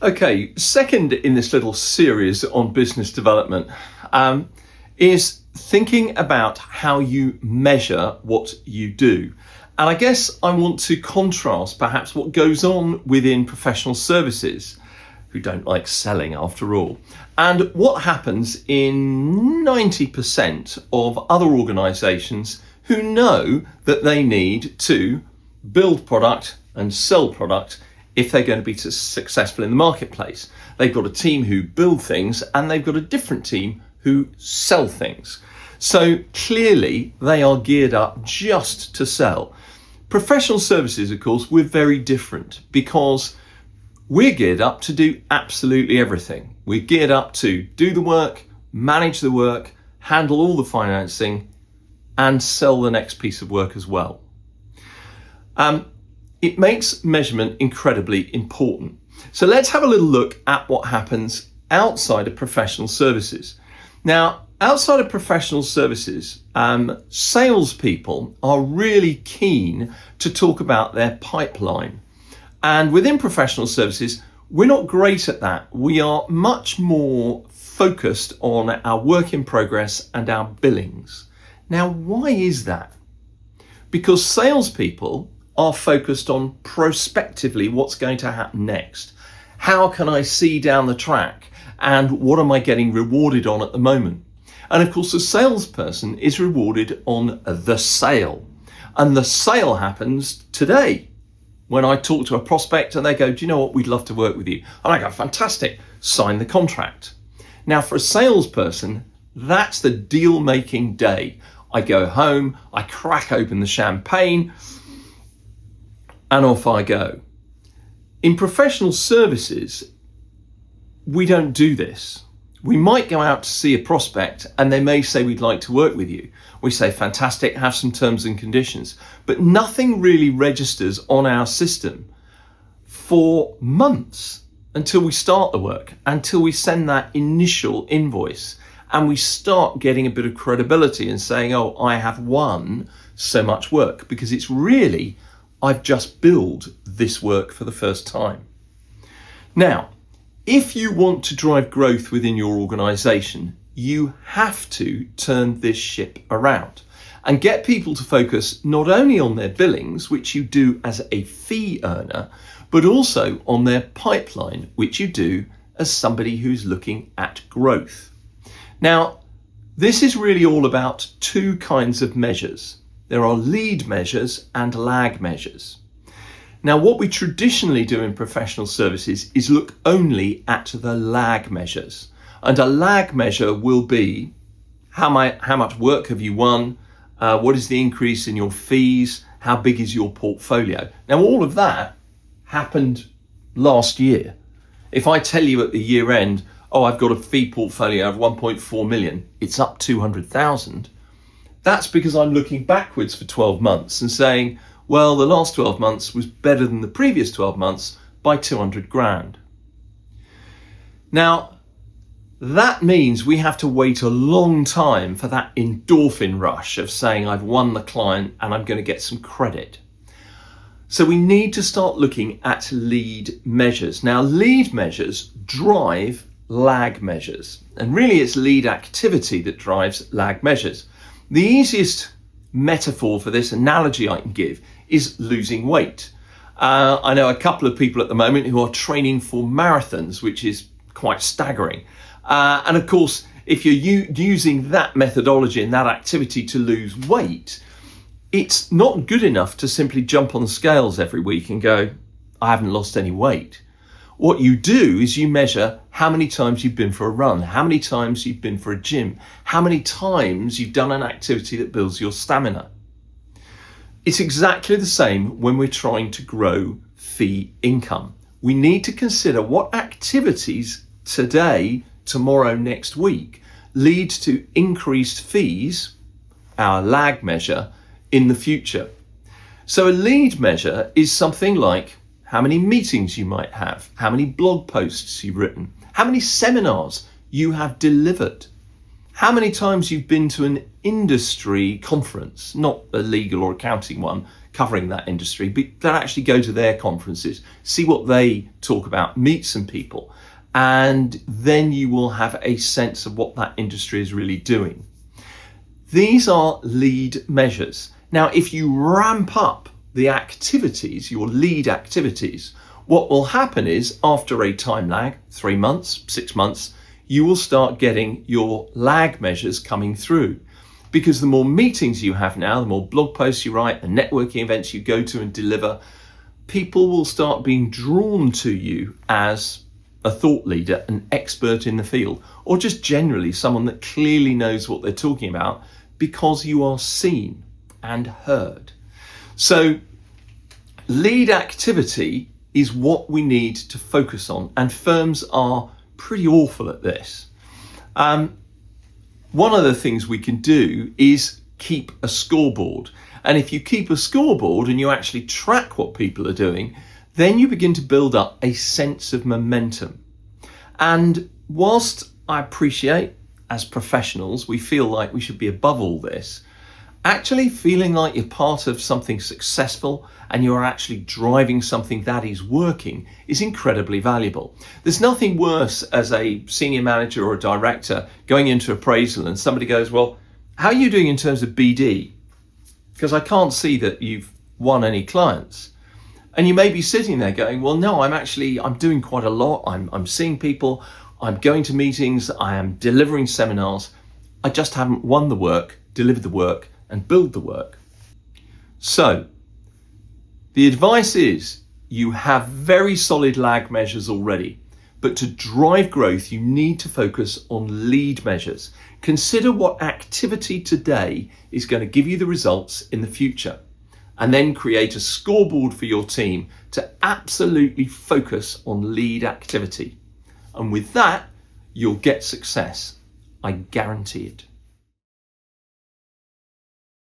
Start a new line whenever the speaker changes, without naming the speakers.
Okay, second in this little series on business development is thinking about how you measure what you do. And I guess I want to contrast perhaps what goes on within professional services, who don't like selling after all, and what happens in 90% of other organisations who know that they need to build product and sell product if they're going to be successful in the marketplace. They've got a team who build things and they've got a different team who sell things. So clearly they are geared up just to sell. Professional services, of course, we're very different because we're geared up to do absolutely everything. We're geared up to do the work, manage the work, handle all the financing, and sell the next piece of work as well. It makes measurement incredibly important. So let's have a little look at what happens outside of professional services. Now, outside of professional services, salespeople are really keen to talk about their pipeline. And within professional services, we're not great at that. We are much more focused on our work in progress and our billings. Now, why is that? Because salespeople are focused on prospectively what's going to happen next. How can I see down the track? And what am I getting rewarded on at the moment? And of course, the salesperson is rewarded on the sale. And the sale happens today. When I talk to a prospect and they go, do you know what, we'd love to work with you. And I go, fantastic, sign the contract. Now for a salesperson, that's the deal-making day. I go home, I crack open the champagne, and off I go. In professional services, we don't do this. We might go out to see a prospect and they may say, we'd like to work with you. We say, fantastic, have some terms and conditions. But nothing really registers on our system for months until we start the work, until we send that initial invoice and we start getting a bit of credibility and saying, oh, I have won so much work, because it's really, I've just billed this work for the first time. Now, if you want to drive growth within your organisation, you have to turn this ship around and get people to focus not only on their billings, which you do as a fee earner, but also on their pipeline, which you do as somebody who's looking at growth. Now, this is really all about two kinds of measures. There are lead measures and lag measures. Now, what we traditionally do in professional services is look only at the lag measures. And a lag measure will be how much work have you won? What is the increase in your fees? How big is your portfolio? Now, all of that happened last year. If I tell you at the year end, oh, I've got a fee portfolio of 1.4 million, it's up 200,000. That's because I'm looking backwards for 12 months and saying, well, the last 12 months was better than the previous 12 months by 200 grand. Now, that means we have to wait a long time for that endorphin rush of saying I've won the client and I'm going to get some credit. So we need to start looking at lead measures. Now, lead measures drive lag measures, and really it's lead activity that drives lag measures. The easiest metaphor for this, analogy I can give, is losing weight. I know a couple of people at the moment who are training for marathons, which is quite staggering. And of course, if you're using that methodology and that activity to lose weight, it's not good enough to simply jump on the scales every week and go, I haven't lost any weight. What you do is you measure how many times you've been for a run, how many times you've been for a gym, how many times you've done an activity that builds your stamina. It's exactly the same when we're trying to grow fee income. We need to consider what activities today, tomorrow, next week lead to increased fees, our lag measure, in the future. So a lead measure is something like how many meetings you might have, how many blog posts you've written, how many seminars you have delivered, how many times you've been to an industry conference, not a legal or accounting one, covering that industry, but actually go to their conferences, see what they talk about, meet some people, and then you will have a sense of what that industry is really doing. These are lead measures. Now, if you ramp up the activities, your lead activities, what will happen is after a time lag, 3 months, 6 months, you will start getting your lag measures coming through. Because the more meetings you have now, the more blog posts you write, the networking events you go to and deliver, people will start being drawn to you as a thought leader, an expert in the field, or just generally someone that clearly knows what they're talking about because you are seen and heard. So lead activity is what we need to focus on, and firms are pretty awful at this. One of the things we can do is keep a scoreboard. And if you keep a scoreboard and you actually track what people are doing, then you begin to build up a sense of momentum. And whilst I appreciate, as professionals, we feel like we should be above all this, actually feeling like you're part of something successful and you're actually driving something that is working is incredibly valuable. There's nothing worse as a senior manager or a director going into appraisal and somebody goes, well, how are you doing in terms of BD? Because I can't see that you've won any clients. And you may be sitting there going, well, no, I'm doing quite a lot. I'm seeing people, I'm going to meetings, I am delivering seminars. I just haven't won the work, delivered the work, and build the work. So the advice is you have very solid lag measures already, but to drive growth, you need to focus on lead measures. Consider what activity today is going to give you the results in the future, and then create a scoreboard for your team to absolutely focus on lead activity. And with that, you'll get success. I guarantee it.